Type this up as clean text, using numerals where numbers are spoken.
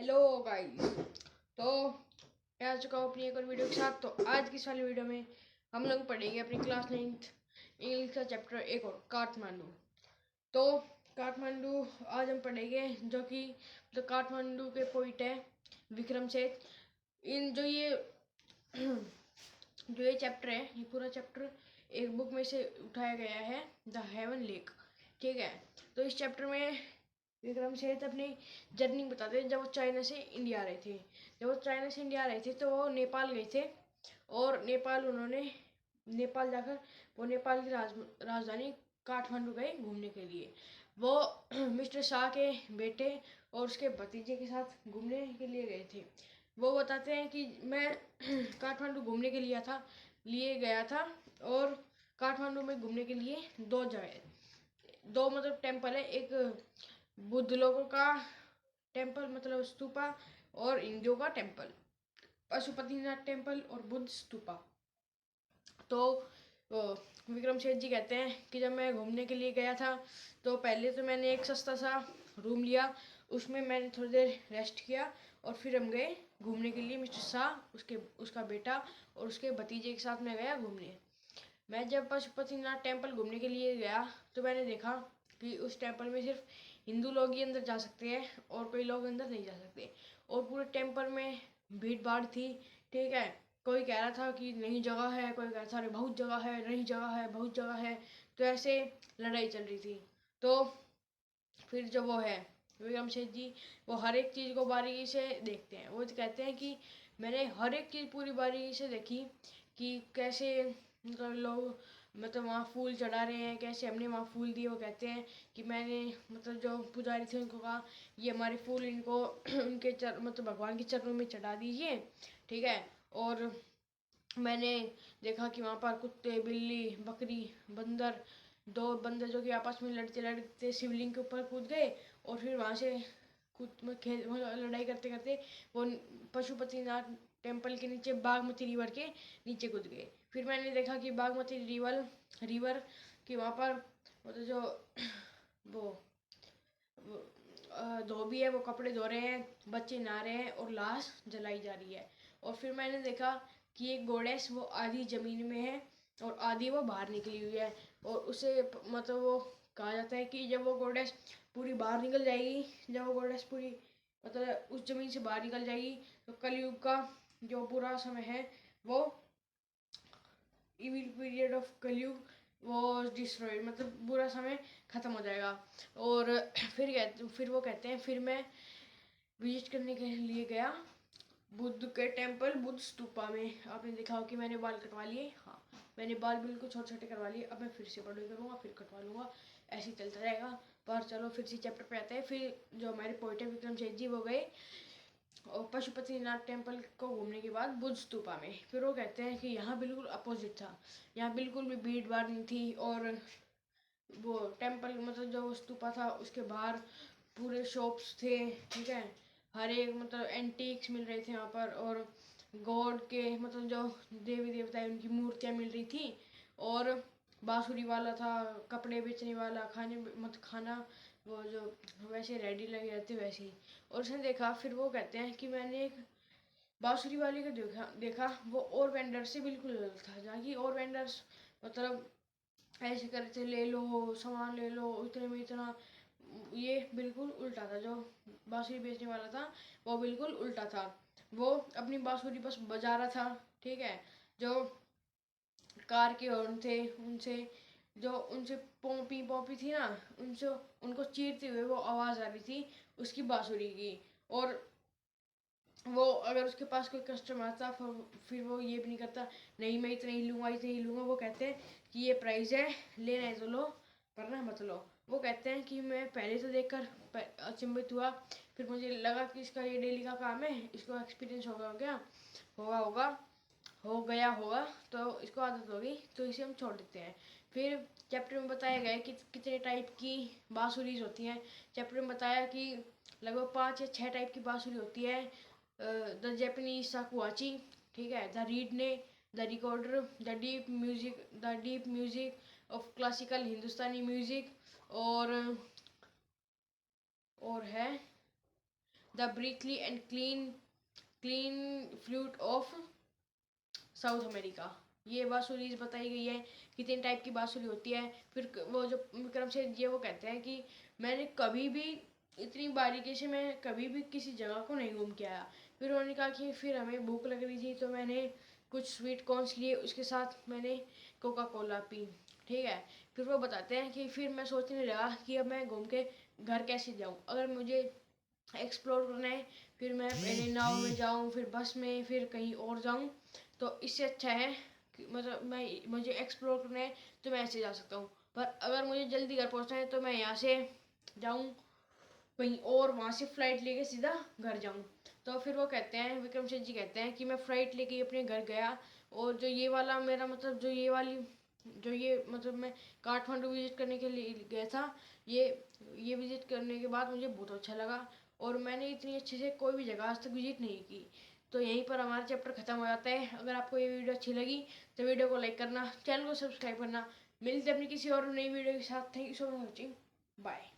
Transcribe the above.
Hello guys. तो मैं आ चुका हूँ अपनी एक और वीडियो के साथ। तो आज की इस वाली वीडियो में हम लोग पढ़ेंगे अपनी क्लास 9th इंग्लिश का चैप्टर एक और काठमांडू। तो काठमांडू आज हम पढ़ेंगे, जो कि तो काठमांडू के पोइट है विक्रम सेठ। इन जो ये चैप्टर है, ये पूरा चैप्टर एक बुक में से उठाया गया है, द हेवन लेक। ठीक है। तो इस चैप्टर में विक्रम सेठ अपनी जर्नी बताते हैं। जब वो चाइना से इंडिया आ रहे थे, तो वो नेपाल गए थे। और नेपाल जाकर वो नेपाल की राजधानी काठमांडू गए घूमने के लिए। वो मिस्टर शाह के बेटे और उसके भतीजे के साथ घूमने के लिए गए थे। वो बताते हैं कि मैं काठमांडू घूमने के लिए गया था। और काठमांडू में घूमने के लिए दो मतलब टेम्पल है। एक बुद्ध लोगों का टेम्पल मतलब स्तूपा, और हिंदुओं का टेम्पल पशुपतिनाथ टेम्पल और बुद्ध स्तूपा। तो विक्रम सेठ जी कहते हैं कि जब मैं घूमने के लिए गया था, तो पहले तो मैंने एक सस्ता सा रूम लिया, उसमें मैंने थोड़ी देर रेस्ट किया, और फिर हम गए घूमने के लिए। मिस्टर शाह, उसका बेटा और उसके भतीजे के साथ मैं गया घूमने। मैं जब पशुपतिनाथ टेम्पल घूमने के लिए गया, तो मैंने देखा कि उस टेम्पल में सिर्फ हिंदू लोग ही अंदर जा सकते हैं और कोई लोग अंदर नहीं जा सकते। और पूरे टेम्पल में भीड़ भाड़ थी। ठीक है। कोई कह रहा था कि नहीं जगह है, कोई कह रहा था अरे बहुत जगह है, नहीं जगह है, बहुत जगह है। तो ऐसे लड़ाई चल रही थी। तो फिर जो वो है विक्रम सेठ जी, वो हर एक चीज़ को बारीकी से देखते हैं। वो कहते हैं कि मैंने हर एक चीज़ पूरी बारीकी से देखी कि कैसे मतलब लोग मतलब वहाँ फूल चढ़ा रहे हैं, कैसे हमने वहाँ फूल दिए। वो कहते हैं कि मैंने मतलब जो पुजारी थे उनको कहा ये हमारे फूल इनको उनके मतलब भगवान के चरणों में चढ़ा दीजिए। ठीक है। और मैंने देखा कि वहाँ पर कुत्ते, बिल्ली, बकरी, बंदर, दो बंदर जो कि आपस में लड़ते लड़ते शिवलिंग के ऊपर कूद गए। और फिर वहाँ से लड़ाई करते करते वो पशुपतिनाथ टेम्पल के नीचे बागमती रिवर के नीचे कूद गए। फिर मैंने देखा कि बागमती रिवर की वहाँ पर मतलब जो वो धोबी है वो कपड़े धो रहे हैं, बच्चे नहा रहे हैं और लाश जलाई जा रही है। और फिर मैंने देखा कि एक गॉडेस वो आधी जमीन में है और आधी वो बाहर निकली हुई है। और उसे मतलब वो कहा जाता है कि जब वो गॉडेस पूरी बाहर निकल जाएगी, जब वो गॉडेस पूरी मतलब उस जमीन से बाहर निकल जाएगी, तो कलयुग का जो पूरा समय है वो इविल पीरियड ऑफ कलयुग वो डिस्ट्रॉयड मतलब बुरा समय खत्म हो जाएगा। और फिर वो कहते हैं फिर मैं विजिट करने के लिए गया बुद्ध के टेम्पल बुद्ध स्तूपा में। आपने देखा हो कि मैंने बाल कटवा लिए। हाँ, मैंने बाल बिल्कुल छोटे छोटे करवा लिए। अब मैं फिर से पढ़ाई करूँगा, फिर कटवा लूँगा, ऐसे ही चलता रहेगा। पर चलो फिर से चैप्टर पे आते हैं। फिर जो हमारे पोइट है विक्रम सेठ जी, वो गए और पशुपतिनाथ टेम्पल को घूमने के बाद बुद्ध स्तूपा में। फिर वो कहते हैं कि यहाँ बिल्कुल अपोजिट था, यहाँ बिल्कुल भी भीड़ भाड़ नहीं थी। और वो टेम्पल मतलब जो स्तूपा था उसके बाहर पूरे शॉप्स थे। ठीक है। हर एक मतलब एंटीक्स मिल रहे थे वहाँ पर। और गॉड के मतलब जो देवी देवता है उनकी मूर्तियाँ मिल रही थी। और बांसुरी वाला था, कपड़े बेचने वाला, खाना वो जो वैसे रेडी लगे रहते वैसे ही। और उसने देखा, फिर वो कहते हैं कि मैंने एक बांसुरी वाले को देखा वो और वेंडर से बिल्कुल अलग था। जहाँ की और वेंडर्स मतलब ऐसे कर थे, ले लो सामान ले लो इतने में इतना। ये बिल्कुल उल्टा था। जो बांसुरी बेचने वाला था वो बिल्कुल उल्टा था। वो अपनी बांसुरी बस बजा रहा था। ठीक है। जो कार के हॉर्न थे उनसे पोंपी पोंपी थी ना, उनसे उनको चीरते हुए वो आवाज़ आ रही थी उसकी बांसुरी की। और वो अगर उसके पास कोई कस्टमर आता फिर वो ये भी नहीं करता नहीं मैं इतना ही लूँगा, इतना ही लूँगा। वो कहते हैं कि ये प्राइस है, लेना है तो लो, वरना मत लो। वो कहते हैं कि मैं पहले तो देखकर अचंभित हुआ, फिर मुझे लगा कि इसका ये डेली का काम है, इसको एक्सपीरियंस होगा हो गया होगा, तो इसको आदत होगी, तो इसे हम छोड़ देते हैं। फिर चैप्टर में बताया गया है कि कितने टाइप की बांसुरीज होती हैं। चैप्टर में बताया कि लगभग 5 या 6 टाइप की बांसुरी होती है। द जापानीज साकुआची, ठीक है, द रीडने, the recorder, the deep music of classical Hindustani music, और है the breathy and clean flute of South America. ये बांसुरी बताई गई है कि 3 टाइप की बांसुरी होती है। फिर वो जो विक्रम सेठ जी वो कहते हैं कि मैंने कभी भी इतनी बारीकी से मैं कभी भी किसी जगह को नहीं घूम के आया। फिर उन्होंने कहा कि फिर हमें भूख लग रही थी तो मैंने कुछ स्वीट कॉर्न्स लिए, उसके साथ मैंने कोका कोला पी। ठीक है। फिर वो बताते हैं कि फिर मैं सोचने लगा कि अब मैं घूम के घर कैसे जाऊँ, अगर मुझे एक्सप्लोर करना है फिर मैं पहले नाव में जाऊँ, फिर बस में, फिर कहीं और जाऊँ। तो इससे अच्छा है कि मतलब मुझे एक्सप्लोर करना है तो मैं ऐसे जा सकता हूँ। पर अगर मुझे जल्दी घर पहुँचना है तो मैं यहाँ से जाऊँ कहीं और, वहाँ से फ्लाइट लेके सीधा घर जाऊँ। तो फिर वो कहते हैं, विक्रम सेठ जी कहते हैं कि मैं फ्लाइट लेके अपने घर गया, और जो ये वाला मेरा मतलब जो ये मतलब मैं काठमांडू विजिट करने के लिए गया था, ये ये विजिट करने के बाद मुझे बहुत अच्छा लगा, और मैंने इतनी अच्छे से कोई भी जगह आज तक विजिट नहीं की। तो यहीं पर हमारा चैप्टर खत्म हो जाता है। अगर आपको ये वीडियो अच्छी लगी तो वीडियो को लाइक करना, चैनल को सब्सक्राइब करना। मिलते हैं अपनी किसी और नई वीडियो के साथ। Thank you so much watching. Bye.